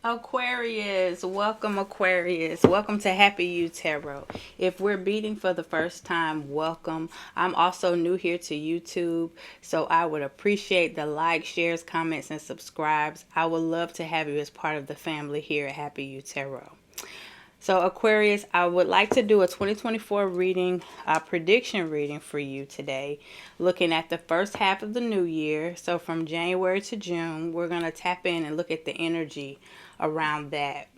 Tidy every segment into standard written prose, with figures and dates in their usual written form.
Aquarius, welcome Aquarius. Welcome to Happy You Tarot. If we're meeting for the first time, welcome. I'm also new here to YouTube, so I would appreciate the likes, shares, comments, and subscribes. I would love to have you as part of the family here at Happy You Tarot. So Aquarius, I would like to do a 2024 reading, prediction reading for you today, looking at the first half of the new year. So from January to June, we're going to tap in and look at the energy around that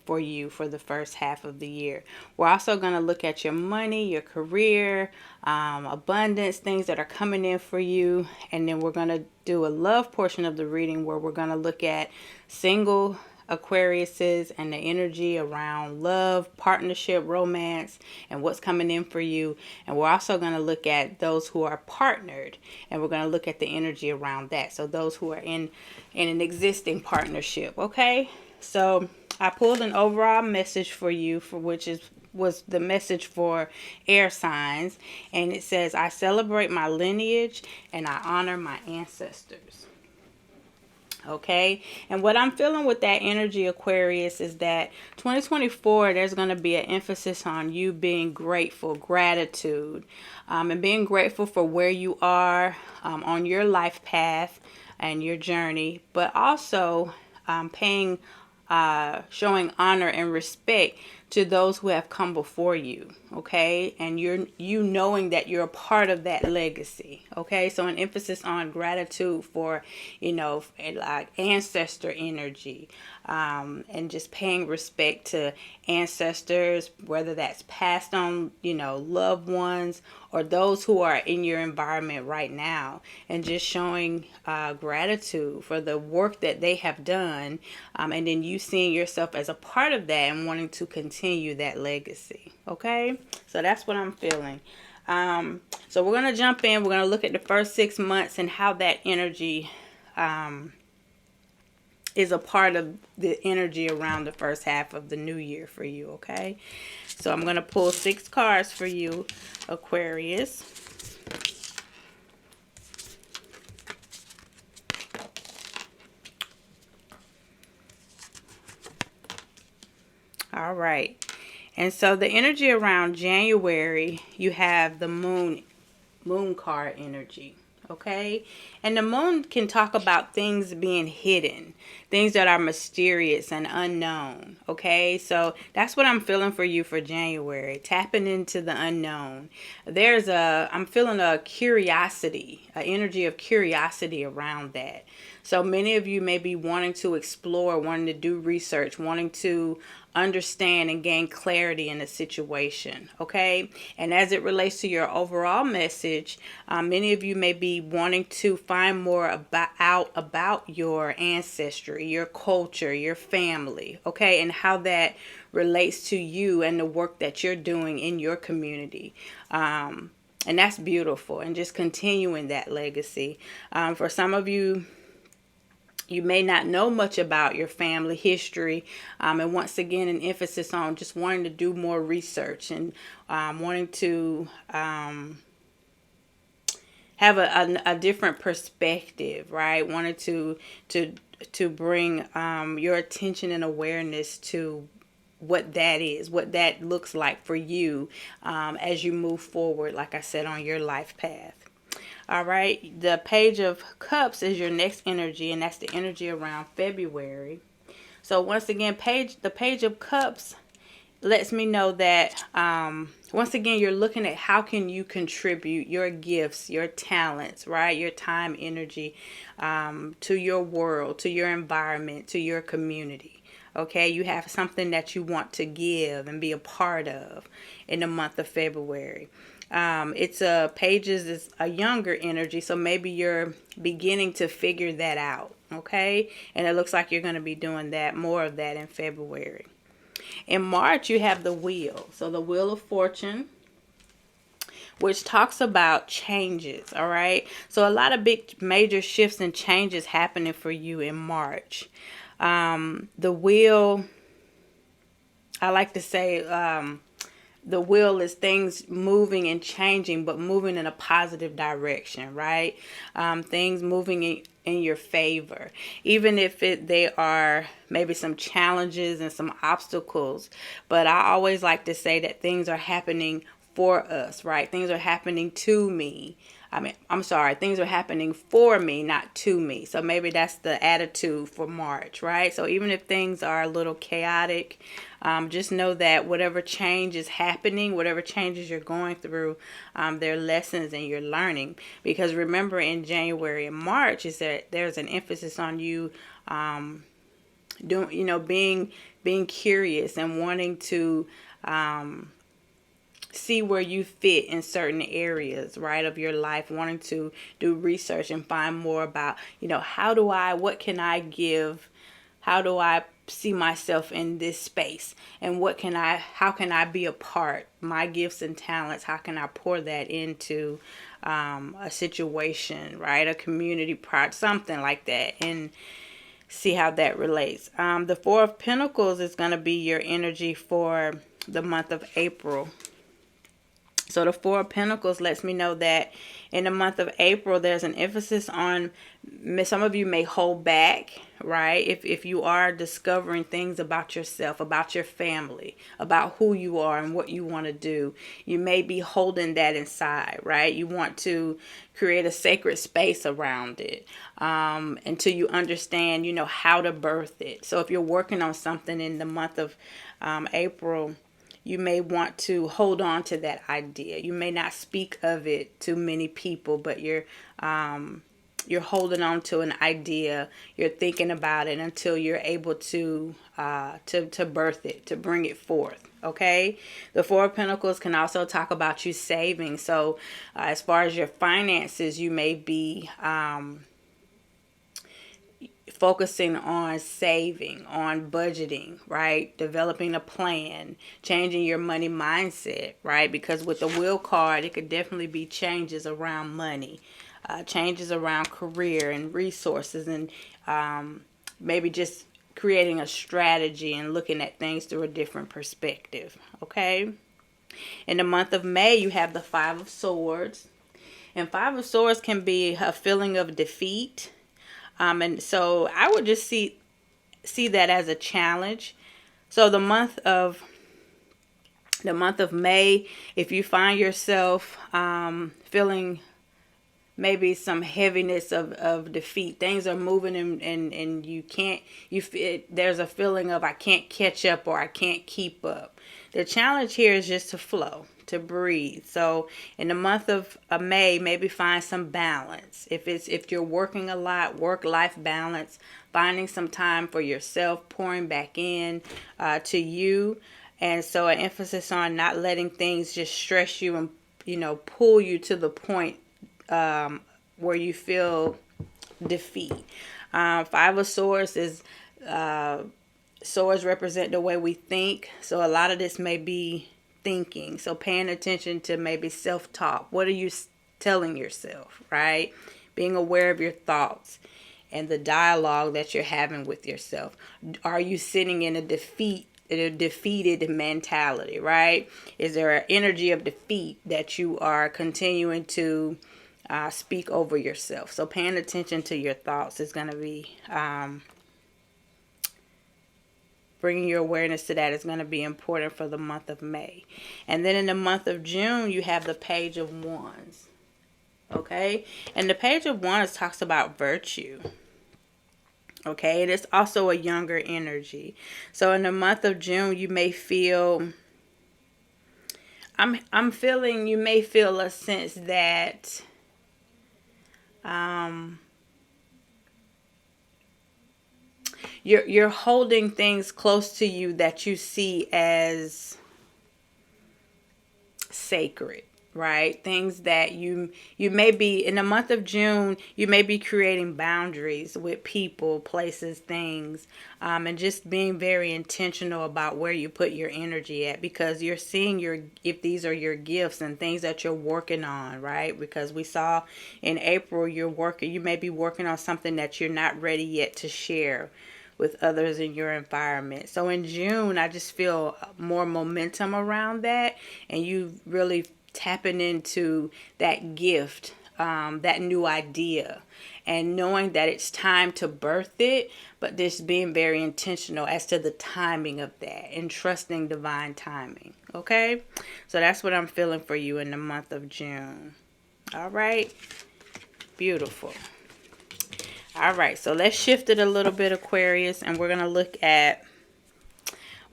for you for the first half of the year. We're also going to look at your money, your career, abundance, things that are coming in for you. And then we're going to do a love portion of the reading where we're going to look at single Aquariuses and the energy around love, partnership, romance, and what's coming in for you. And we're also going to look at those who are partnered, and we're going to look at the energy around that. So those who are in an existing partnership. Okay, so I pulled an overall message for you, for which was the message for air signs, and it says, I celebrate my lineage and I honor my ancestors. Okay, and what I'm feeling with that energy, Aquarius, is that 2024, there's going to be an emphasis on you being grateful, gratitude, and being grateful for where you are on your life path and your journey, but also showing honor and respect to those who have come before you. Okay, and you knowing that you're a part of that legacy. Okay, so an emphasis on gratitude for, like ancestor energy, and just paying respect to ancestors, whether that's passed on, loved ones, or those who are in your environment right now, and just showing gratitude for the work that they have done, and then you seeing yourself as a part of that and wanting to continue that legacy. Okay, so that's what I'm feeling. So we're going to jump in. We're going to look at the first 6 months and how that energy is a part of the energy around the first half of the new year for you. Okay, so I'm going to pull 6 cards for you, Aquarius. All right. And so the energy around January, you have the moon card energy. Okay, and the moon can talk about things being hidden, things that are mysterious and unknown. Okay, so that's what I'm feeling for you for January, tapping into the unknown. I'm feeling a curiosity, an energy of curiosity around that. So many of you may be wanting to explore, wanting to do research, wanting to understand and gain clarity in a situation. Okay, and as it relates to your overall message, many of you may be wanting to find more about your ancestry, your culture, your family. Okay, and how that relates to you and the work that you're doing in your community. And that's beautiful, and just continuing that legacy. For some of you, you may not know much about your family history, and once again, an emphasis on just wanting to do more research and wanting to have a different perspective, right? Wanted to bring your attention and awareness to what that is, what that looks like for you as you move forward, like I said, on your life path. All right, the Page of Cups is your next energy, and that's the energy around February. So once again, the Page of Cups lets me know that once again, you're looking at how can you contribute your gifts, your talents, right? Your time, energy to your world, to your environment, to your community. Okay, you have something that you want to give and be a part of in the month of February. It's Pages is a younger energy, so maybe you're beginning to figure that out. Okay, and it looks like you're going to be doing more of that in February. In March, you have the Wheel. So the Wheel of Fortune, which talks about changes. All right, so a lot of big major shifts and changes happening for you in March. The wheel, I like to say, the wheel is things moving and changing, but moving in a positive direction, right? Things moving in your favor, even if they are maybe some challenges and some obstacles. But I always like to say that things are happening for us, right? Things are happening to me. I'm sorry, things are happening for me, not to me. So maybe that's the attitude for March, right? So even if things are a little chaotic, just know that whatever change is happening, whatever changes you're going through, there are lessons and you're learning. Because remember, in January and March, is that there's an emphasis on you being curious and wanting to see where you fit in certain areas, right, of your life, wanting to do research and find more about, what can I give? How do I see myself in this space? And how can I be a part, my gifts and talents, how can I pour that into a situation, right? A community project, something like that, and see how that relates. The Four of Pentacles is going to be your energy for the month of April. So the Four of Pentacles lets me know that in the month of April, there's an emphasis on, some of you may hold back, right? If you are discovering things about yourself, about your family, about who you are and what you want to do, you may be holding that inside, right? You want to create a sacred space around it until you understand, how to birth it. So if you're working on something in the month of April, you may want to hold on to that idea. You may not speak of it to many people, but you're holding on to an idea. You're thinking about it until you're able to birth it, to bring it forth. Okay. The Four of Pentacles can also talk about you saving. So as far as your finances, you may be focusing on saving, on budgeting, right? Developing a plan, changing your money mindset, right? Because with the Wheel card, it could definitely be changes around money, changes around career and resources, and maybe just creating a strategy and looking at things through a different perspective, okay? In the month of May, you have the Five of Swords. And Five of Swords can be a feeling of defeat. And so I would just see that as a challenge. So the month of May, if you find yourself feeling maybe some heaviness of defeat, things are moving and there's a feeling of I can't catch up or I can't keep up. The challenge here is just to flow, to breathe. So in the month of May, maybe find some balance. If you're working a lot, work-life balance, finding some time for yourself, pouring back in to you. And so an emphasis on not letting things just stress you and, pull you to the point where you feel defeat. Five of Swords is swords represent the way we think. So a lot of this may be thinking. So paying attention to maybe self-talk. What are you telling yourself, right? Being aware of your thoughts and the dialogue that you're having with yourself. Are you sitting in a defeated mentality, right? Is there an energy of defeat that you are continuing to speak over yourself? So paying attention to your thoughts is going to be bringing your awareness to that is going to be important for the month of May. And then in the month of June, you have the Page of Wands. Okay? And the Page of Wands talks about virtue. Okay? And it's also a younger energy. So in the month of June, you may feel... I'm feeling you may feel a sense that... You're holding things close to you that you see as sacred, right? Things that you may be, in the month of June, you may be creating boundaries with people, places, things, and just being very intentional about where you put your energy at, because you're seeing if these are your gifts and things that you're working on, right? Because we saw in April, you may be working on something that you're not ready yet to share with others in your environment. So in June, I just feel more momentum around that, and you really tapping into that gift that new idea, and knowing that it's time to birth it, but just being very intentional as to the timing of that and trusting divine timing. Okay, so that's what I'm feeling for you in the month of June. All right, beautiful. All right, so let's shift it a little bit, Aquarius, and we're going to look at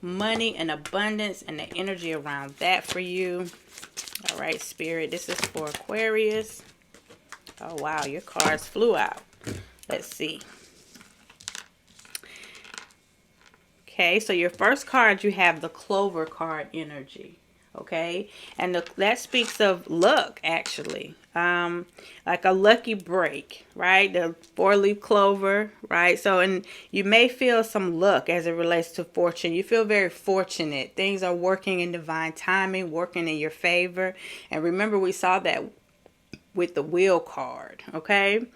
money and abundance and the energy around that for you. All right, Spirit, this is for Aquarius. Oh, wow, your cards flew out. Let's see. Okay, so your first card, you have the Clover card energy. Okay, and that speaks of luck, actually. Like a lucky break, right? The 4-leaf clover, right? So, and you may feel some luck as it relates to fortune. You feel very fortunate. Things are working in divine timing, working in your favor. And remember, we saw that with the Wheel card, okay?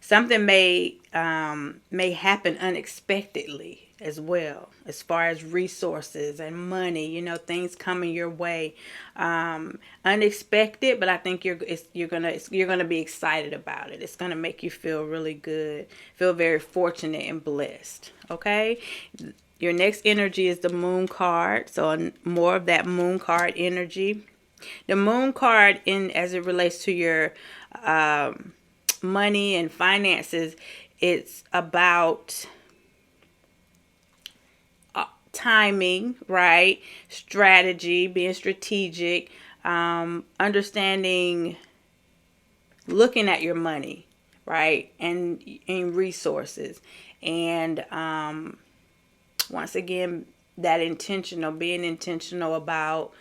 Something may happen unexpectedly as well, as far as resources and money, things coming your way, unexpected, but I think you're gonna be excited about it. It's gonna make you feel really good, feel very fortunate and blessed. Okay, your next energy is the Moon card, so more of that Moon card energy. The Moon card, in as it relates to your money and finances, it's about timing, right? Strategy, being strategic, understanding, looking at your money, right? And resources. And once again, that being intentional about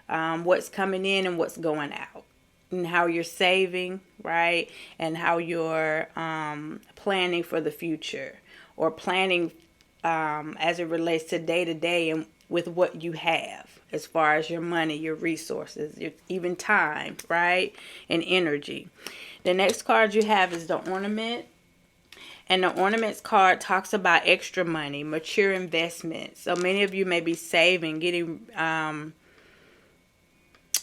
what's coming in and what's going out, and how you're saving, right? And how you're planning for the future, or planning as it relates to day to day and with what you have as far as your money, your resources, even time, right? And energy. The next card you have is the Ornament. And the Ornaments card talks about extra money, mature investments. So many of you may be saving, getting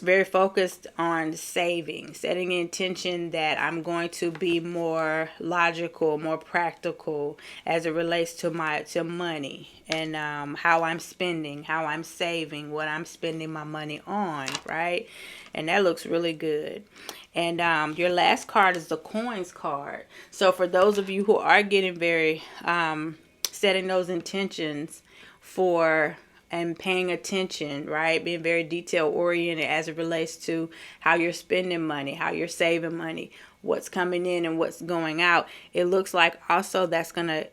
very focused on saving, setting intention that I'm going to be more logical, more practical as it relates to money, and how I'm spending, how I'm saving, what I'm spending my money on, right? And that looks really good. And your last card is the Coins card. So for those of you who are getting very setting those intentions for and paying attention, right? Being very detail oriented as it relates to how you're spending money, how you're saving money, what's coming in and what's going out. It looks like also that's gonna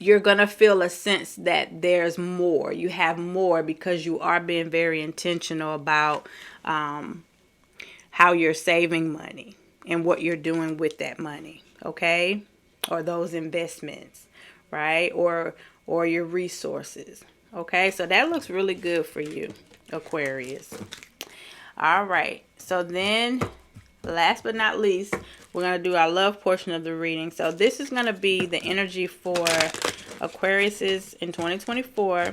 you're gonna feel a sense that there's more. You have more because you are being very intentional about how you're saving money and what you're doing with that money, okay? Or those investments, right? Or your resources. Okay, so that looks really good for you, Aquarius. All right, so then last but not least, we're going to do our love portion of the reading. So this is going to be the energy for Aquariuses in 2024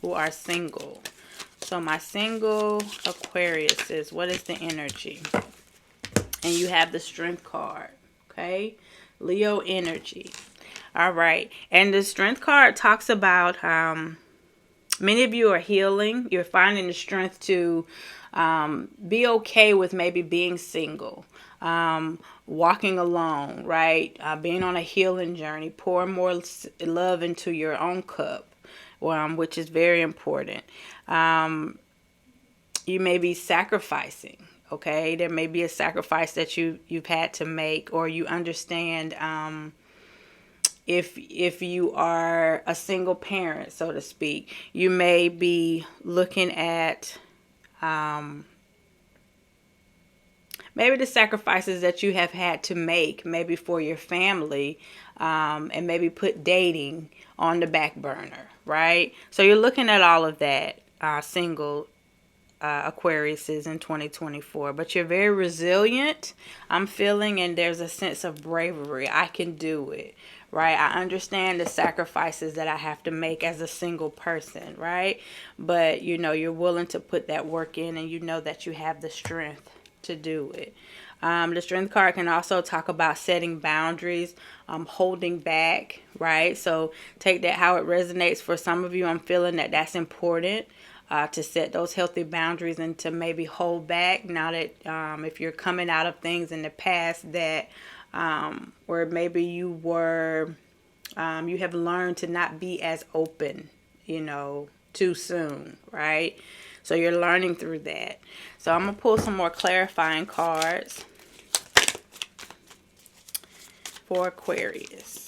who are single. So my single Aquariuses, what is the energy? And you have the Strength card, okay? Leo energy. All right. And the Strength card talks about many of you are healing. You're finding the strength to be okay with maybe being single, walking alone, right? Being on a healing journey, pouring more love into your own cup, which is very important. You may be sacrificing. Okay, there may be a sacrifice that you've had to make, or you understand if you are a single parent, so to speak, you may be looking at maybe the sacrifices that you have had to make, maybe for your family, and maybe put dating on the back burner, right? So you're looking at all of that, single Aquariuses in 2024, but you're very resilient, I'm feeling, and there's a sense of bravery. I can do it, right? I understand the sacrifices that I have to make as a single person, right? But you know, you're willing to put that work in, and you know that you have the strength to do it. The strength card can also talk about setting boundaries, holding back, right? So take that how it resonates. For some of you, I'm feeling that that's important. To set those healthy boundaries and to maybe hold back now that if you're coming out of things in the past that where maybe you were you have learned to not be as open, you know, too soon, right? So you're learning through that. So I'm gonna pull some more clarifying cards for Aquarius.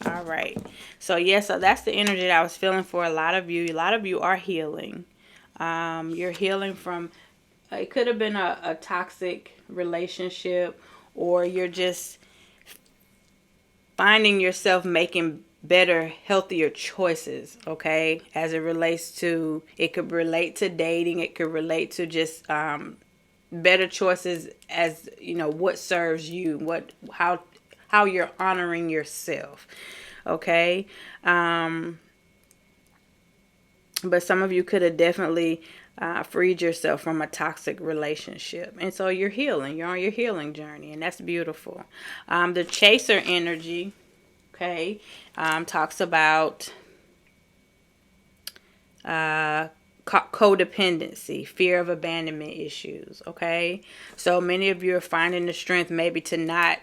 All right. So yeah, so that's the energy that I was feeling for a lot of you. A lot of you are healing. You're healing from, it could have been a toxic relationship, or you're just finding yourself making better, healthier choices, okay? As it relates to, it could relate to dating, it could relate to just better choices as, you know, what serves you, how you're honoring yourself, okay? But some of you could have definitely freed yourself from a toxic relationship. And so you're healing. You're on your healing journey. And that's beautiful. The chaser energy, okay, talks about codependency, fear of abandonment issues, okay? So many of you are finding the strength maybe to not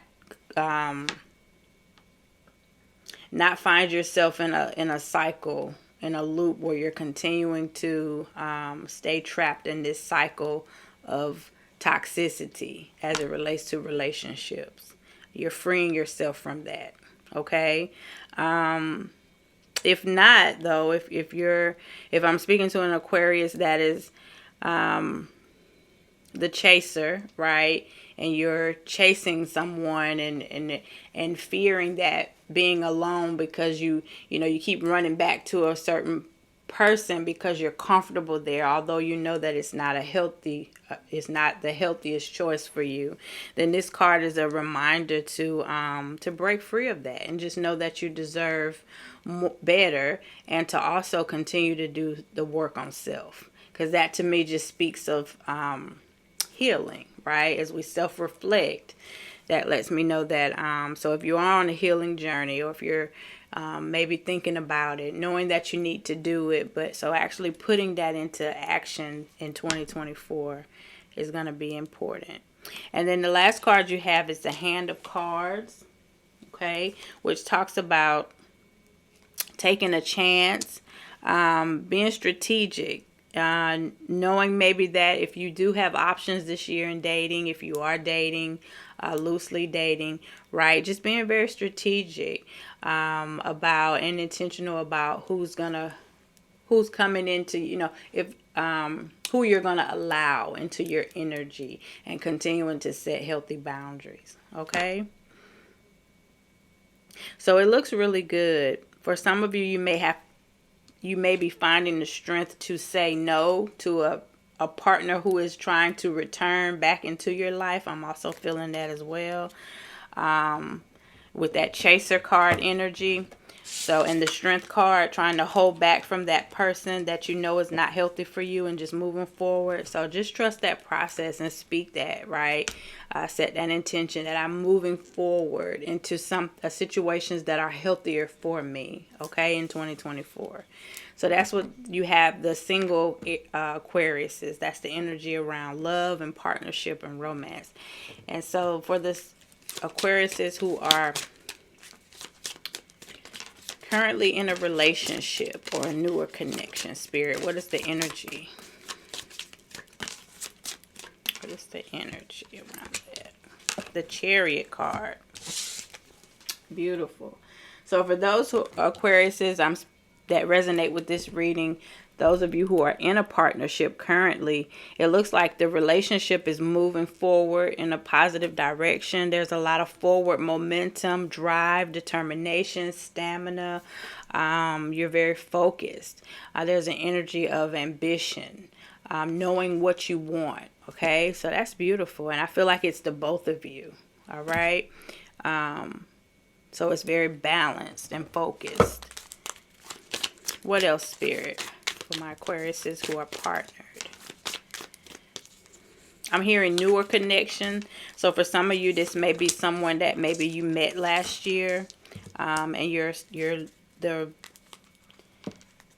find yourself in a cycle, in a loop where you're continuing to stay trapped in this cycle of toxicity as it relates to relationships. You're freeing yourself from that, okay? If not, though, if I'm speaking to an Aquarius that is the chaser, right? And you're chasing someone and fearing that being alone because you keep running back to a certain person because you're comfortable there, although you know that it's not the healthiest choice for you, then this card is a reminder to break free of that and just know that you deserve better, and to also continue to do the work on self, because that to me just speaks of healing, right? As we self-reflect, that lets me know that so if you are on a healing journey, or if you're maybe thinking about it, knowing that you need to do it, but so actually putting that into action in 2024 is going to be important. And then the last card you have is the Hand of Cards, okay, which talks about taking a chance, being strategic, knowing maybe that if you do have options this year in dating, if you are dating, loosely dating, right, just being very strategic about and intentional about who's coming into, if who you're gonna allow into your energy, and continuing to set healthy boundaries, okay? So it looks really good. For some of you, you may be finding the strength to say no to a partner who is trying to return back into your life. I'm also feeling that as well. With that chaser card energy. So, and the strength card, trying to hold back from that person that you know is not healthy for you and just moving forward. So just trust that process and speak that, right? Set that intention that I'm moving forward into situations that are healthier for me, okay, in 2024. So that's what you have, the single Aquariuses. That's the energy around love and partnership and romance. And so for this Aquariuses who are currently in a relationship or a newer connection, Spirit, what is the energy? What is the energy around that? The Chariot card. Beautiful. So for those who Aquariuses that resonate with this reading, those of you who are in a partnership currently, it looks like the relationship is moving forward in a positive direction. There's a lot of forward momentum, drive, determination, stamina. You're very focused. There's an energy of ambition, knowing what you want. Okay, so that's beautiful. And I feel like it's the both of you. All right. So it's very balanced and focused. What else, Spirit, for my Aquariuses who are partnered? I'm hearing newer connection. So for some of you, this may be someone that maybe you met last year, and the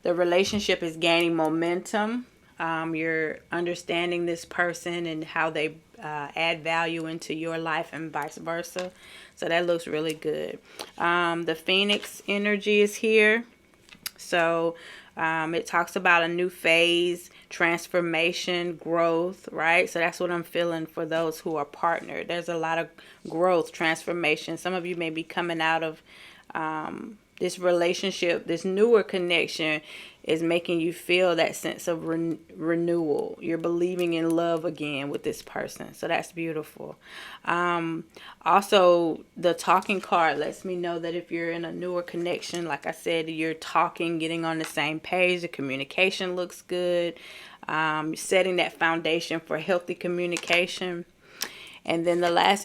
relationship is gaining momentum. You're understanding this person and how they add value into your life and vice versa. So that looks really good. The Phoenix energy is here. So it talks about a new phase, transformation, growth, right? So that's what I'm feeling for those who are partnered. There's a lot of growth, transformation. Some of you may be coming out of this relationship. This newer connection is making you feel that sense of renewal. You're believing in love again with this person. So that's beautiful. Also, the talking card lets me know that if you're in a newer connection, like I said, you're talking, getting on the same page. The communication looks good. Setting that foundation for healthy communication. And then the last